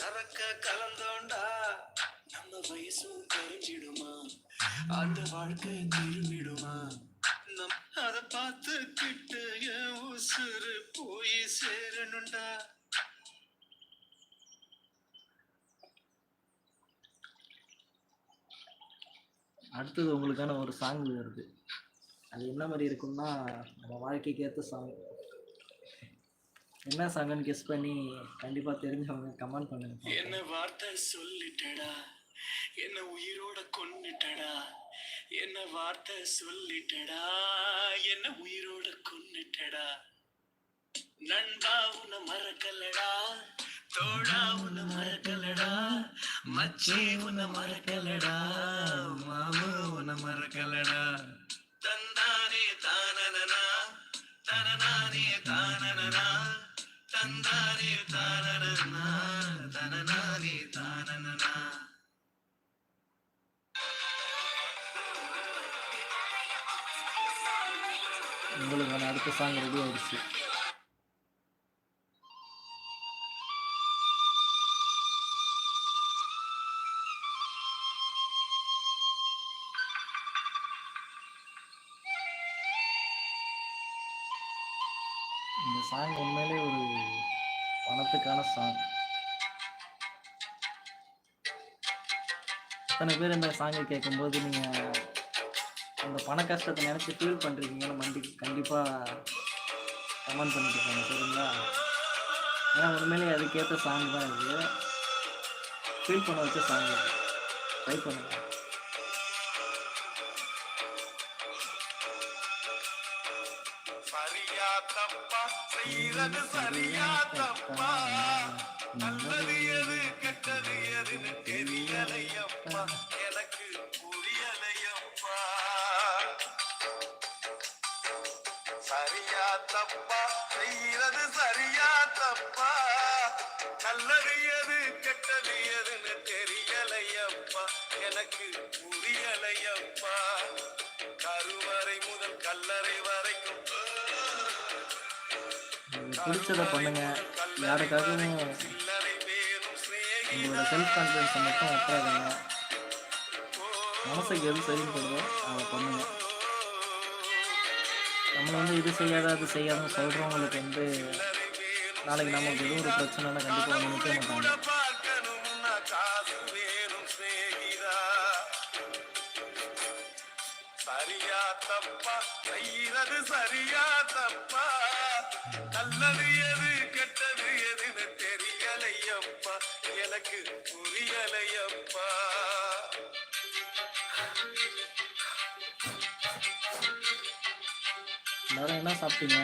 சரக்க கலந்தோண்டா நம்ம வயசும் தெரிஞ்சிடுமா, அந்த வாழ்க்கை திரும்பிடுமா, நம் அதை பார்த்துக்கிட்டு என் உசுறு போய் சேரணுண்டா. அடுத்தது உங்களுக்கான ஒரு சாங் வருது. அது என்ன மாதிரி இருக்கும்னா நம்ம வாழ்க்கைக்கு ஏற்ற சாங். என்ன சாங்குன்னு கெஸ் பண்ணி கண்டிப்பா தெரிஞ்சவங்க கமெண்ட் பண்ணுங்க. என்ன வார்த்தை சொல்லிட்டடா, என்ன உயிரோட கொன்னுட்டடா, என்ன வார்த்தை சொல்லிட்டடா, என்ன உயிரோட கொன்னுட்டடா. நண்பா உன்னை மறக்கலடா, தோழா உன்னை மறக்கலடா, மச்சி உன்னை மறக்கலடா, மாமு உன்னை மறக்கலடா. தந்தானே தானனா தனநானே தானனா, தந்தானே தானனா தனநானே தானனா. உங்களுக்கான அடுத்த சாங் ரெடி ஆயிடுச்சு. இந்த சாங் உண்மையிலே ஒரு பணத்துக்கான சாங். எத்தனை பேர் இந்த சாங்கை கேட்கும்போது நீங்கள் அந்த பண கஷ்டத்தை நினச்சி ஃபீல் பண்ணுறீங்கன்னு கண்டிப்பாக கமெண்ட் பண்ணிட்டு போங்க, சரிங்களா? ஏன்னா உண்மையிலே அதுக்கேற்ற சாங் தான் இது. ஃபீல் பண்ண வச்ச சாங் இது. ட்ரை பண்ணுங்க. சரியா தப்பா செய்யறது சரியா தப்பா, நல்லது எது கெட்டது எதுன்னு தெரியலையப்பா, எனக்கு புரியலையப்பா. சரியா தப்பா செய்யறது சரியா தப்பா, நல்லது எது கெட்டது எதுன்னு தெரியலையப்பா, எனக்கு புரியலையப்பா. கருவறை முதல் கல்லறை வரைக்கும் பிடிச்சதை பண்ணுங்க. யாருக்காகவும் உங்களோட செல்ஃப் கான்ஃபிடன்ஸை மட்டும் விட்டுறாதீங்க. மனசுக்கு எது சரின்னு போடுதோ அதை பண்ணுங்க. நம்மளை இது செய்யாத அது செய்யாதுன்னு சொல்கிறவங்களுக்கு நாளைக்கு நமக்கு எதுவும் ஒரு பிரச்சனைனா கண்டிப்பாக நினைக்க மாட்டாங்க. சரியா தப்பா செய்யறது சரியா தப்பா, நல்லது எது கெட்டது எதுன்னு தெரியலையப்பா, எனக்கு புரியலையப்பா. எல்லாரும் என்ன சாப்பிட்டீங்க?